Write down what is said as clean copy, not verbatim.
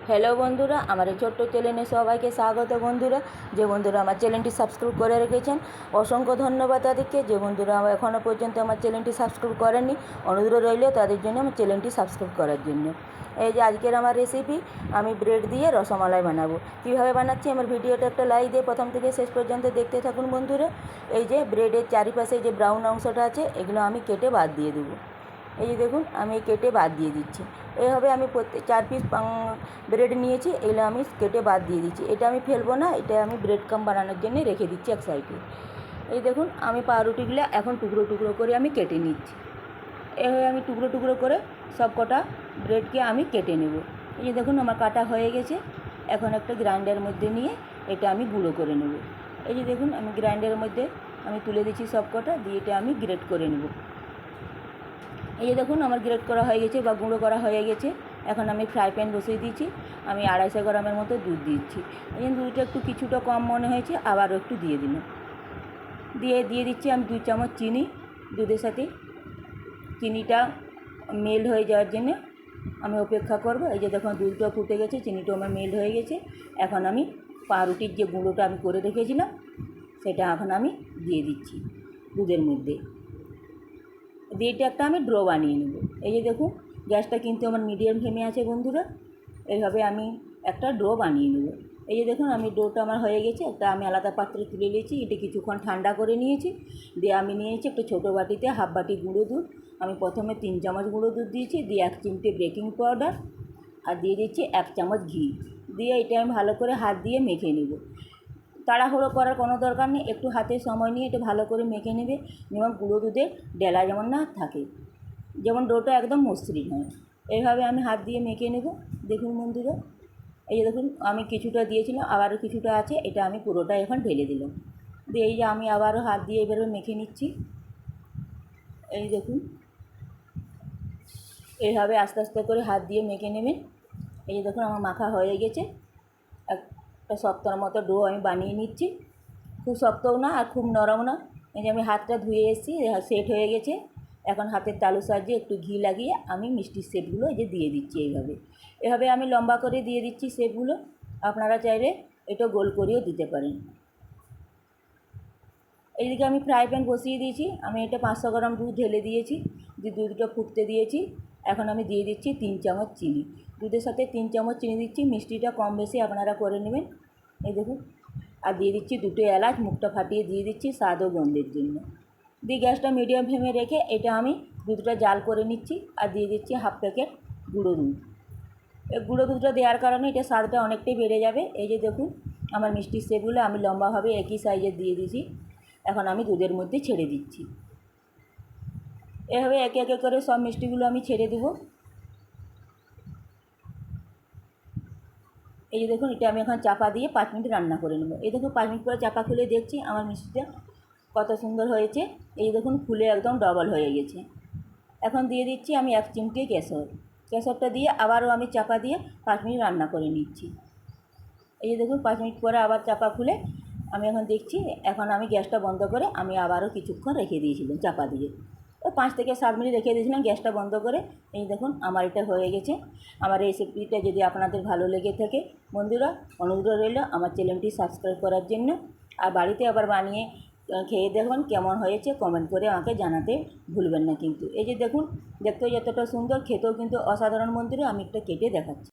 Hello বন্ধুরা, আমার এই ছোট্ট চ্যানেলে সবাইকে স্বাগত। বন্ধুরা, যে বন্ধুরা আমার চ্যানেলটি সাবস্ক্রাইব করে রেখেছেন অসংখ্য ধন্যবাদ তাদেরকে। যে বন্ধুরা এখনও পর্যন্ত আমার চ্যানেলটি সাবস্ক্রাইব করেননি, অনুরোধ রইল তাদের জন্য আমার চ্যানেলটি সাবস্ক্রাইব করার জন্য। এই যে আজকের আমার রেসিপি, আমি ব্রেড দিয়ে রসমালাই বানাবো। কীভাবে বানাচ্ছি আমার ভিডিওটা একটা লাইক দিয়ে প্রথম থেকে শেষ পর্যন্ত দেখতে থাকুন বন্ধুরা। এই যে ব্রেডের চারিপাশে যে ব্রাউন অংশটা আছে এগুলো আমি কেটে বাদ দিয়ে দেবো। এই যে দেখুন, আমি কেটে বাদ দিয়ে দিচ্ছি। এইভাবে আমি 4 পিস ব্রেড নিয়েছি, এগুলো আমি কেটে বাদ দিয়ে দিচ্ছি। এটা আমি ফেলবো না, এটা আমি ব্রেড কাম বানানোর জন্য রেখে দিচ্ছি এক সাইডে। এই দেখুন, আমি পাউরুটিগুলো এখন টুকরো টুকরো করে আমি কেটে নিচ্ছি। এভাবে আমি টুকরো টুকরো করে সব কটা ব্রেডকে আমি কেটে নেব। এই যে দেখুন, আমার কাটা হয়ে গেছে। এখন একটা গ্রাইন্ডারের মধ্যে নিয়ে এটা আমি গুঁড়ো করে নেব। এই যে দেখুন, আমি গ্রাইন্ডারের মধ্যে আমি তুলে দিচ্ছি সব কটা, দিয়ে এটা আমি গ্রেট করে নেব। এই যে দেখুন, আমার গ্রেট করা হয়ে গেছে বা গুঁড়ো করা হয়ে গেছে। এখন আমি ফ্রাই প্যান বসিয়ে দিয়েছি। আমি 250 গ্রামের মতো দুধ দিচ্ছি। এই যে দুধটা একটু কিছুটা কম মনে হয়েছে, আবারও একটু দিয়ে দিলাম। দিয়ে দিচ্ছি আমি 2 চামচ চিনি। দুধের সাথে চিনিটা মেল্ট হয়ে যাওয়ার জন্য আমি অপেক্ষা করব। এই যে দেখুন, দুধটা ফুটে গেছে, চিনিটাও আমার মেল্ট হয়ে গেছে। এখন আমি পাউরুটির যে গুঁড়োটা আমি করে রেখেছিলাম সেটা এখন আমি দিয়ে দিচ্ছি দুধের মধ্যে। দিয়ে এটা একটা আমি ড্রো বানিয়ে নেব। এই যে দেখুন, গ্যাসটা কিন্তু আমার মিডিয়াম ফ্লেমে আছে বন্ধুরা। এইভাবে আমি একটা ড্রো বানিয়ে নেব। এই যে দেখুন, আমি ডোটা আমার হয়ে গেছে। একটা আমি আলাদা পাত্রে তুলে নিয়েছি, এটা কিছুক্ষণ ঠান্ডা করে নিয়েছি। দিয়ে আমি নিয়েছি একটা ছোটো বাটিতে হাফ বাটি গুঁড়ো দুধ। আমি প্রথমে 3 চামচ গুঁড়ো দুধ দিয়েছি, দিয়ে 1 চিমটে বেকিং পাউডার আর দিয়ে দিচ্ছি 1 চামচ ঘি। দিয়ে এটা আমি ভালো করে হাত দিয়ে মেখে নেব। তাড়াহুড়ো করার কোনো দরকার নেই, একটু হাতে সময় নিয়ে এটা ভালো করে মেখে নেবে, যেমন গুঁড়ো দুধের ডেলা যেমন না থাকে, যেমন ডোটা একদম মসৃণ হয়। এইভাবে আমি হাত দিয়ে মেখে নেব। দেখুন বন্ধুরা, এই যে দেখুন, আমি কিছুটা দিয়েছিলাম, আবারও কিছুটা আছে, এটা আমি পুরোটা এখন ঢেলে দিলাম। দিয়ে এই যে আমি আবারও হাত দিয়ে এবারে মেখে নিচ্ছি। এই দেখুন, এইভাবে আস্তে আস্তে করে হাত দিয়ে মেখে নেবেন। এই যে দেখুন, আমার মাখা হয়ে গেছে। একটা শক্তর মতো ডো আমি বানিয়ে নিচ্ছি। খুব শক্তও না আর খুব নরম না। এই যে আমি হাতটা ধুয়ে এসেছি, সেট হয়ে গেছে। এখন হাতের তালুর সাহায্যে একটু ঘি লাগিয়ে আমি মিষ্টির শেপগুলো এই যে দিয়ে দিচ্ছি। এভাবে আমি লম্বা করে দিয়ে দিচ্ছি শেপগুলো। আপনারা চাইলে এটা গোল করেও দিতে পারেন। এইদিকে আমি ফ্রাই প্যান বসিয়ে দিয়েছি। আমি এটা 500 গ্রাম দুধ ঢেলে দিয়েছি, দিয়ে দুধটা ফুটতে দিয়েছি। এখন আমি দিয়ে দিচ্ছি 3 চামচ চিনি। দুধের সাথে 3 চামচ চিনি দিচ্ছি, মিষ্টিটা কম বেশি আপনারা করে নেবেন। এই দেখুন, আর দিয়ে দিচ্ছি 2টো এলাচ, মুখটা ফাটিয়ে দিয়ে দিচ্ছি স্বাদ ও গন্ধের জন্য। দিয়ে গ্যাসটা মিডিয়াম ফ্লেমে রেখে এটা আমি দুধটা জাল করে নিচ্ছি। আর দিয়ে দিচ্ছি হাফ প্যাকেট গুঁড়ো দুধ। এই গুঁড়ো দুধটা দেওয়ার কারণে এটা স্বাদটা অনেকটাই বেড়ে যাবে। এই যে দেখুন, আমার মিষ্টির শেপগুলো আমি লম্বাভাবে একই সাইজের দিয়ে দিয়েছি। এখন আমি দুধের মধ্যে ছেড়ে দিচ্ছি। এভাবে একে একে করে সব মিষ্টিগুলো আমি ছেড়ে দেবো। এই যে দেখুন, এটা আমি এখন চাপা দিয়ে 5 মিনিট রান্না করে নেব। এই দেখুন, 5 মিনিট পরে চাপা খুলে দেখছি আমার মিষ্টিটা কত সুন্দর হয়েছে। এই দেখুন, ফুলে একদম ডবল হয়ে গেছে। এখন দিয়ে দিচ্ছি আমি 1 চিমটে কেশরটা দিয়ে আবারও আমি চাপা দিয়ে 5 মিনিট রান্না করে নিচ্ছি। এই যে দেখুন, 5 মিনিট পরে আবার চাপা খুলে আমি এখন দেখছি। এখন আমি গ্যাসটা বন্ধ করে আমি আবারও কিছুক্ষণ রেখে দিয়েছিলাম চাপা দিয়ে। 5 থেকে 7 মিনিট রেখে দিয়েছিলাম গ্যাসটা বন্ধ করে। এই দেখুন, আমার এটা হয়ে গেছে। আমার রেসিপিটা যদি আপনাদের ভালো লেগে থাকে বন্ধুরা, অনুরোধ রইল আমার চ্যানেলটি সাবস্ক্রাইব করার জন্য। আর বাড়িতে আবার বানিয়ে খেয়ে দেখবেন কেমন হয়েছে, কমেন্ট করে আমাকে জানাতে ভুলবেন না কিন্তু। এই যে দেখুন, দেখতেও যতটা সুন্দর, খেতেও কিন্তু অসাধারণ বন্ধুরা। আমি একটা কেটে দেখাচ্ছি।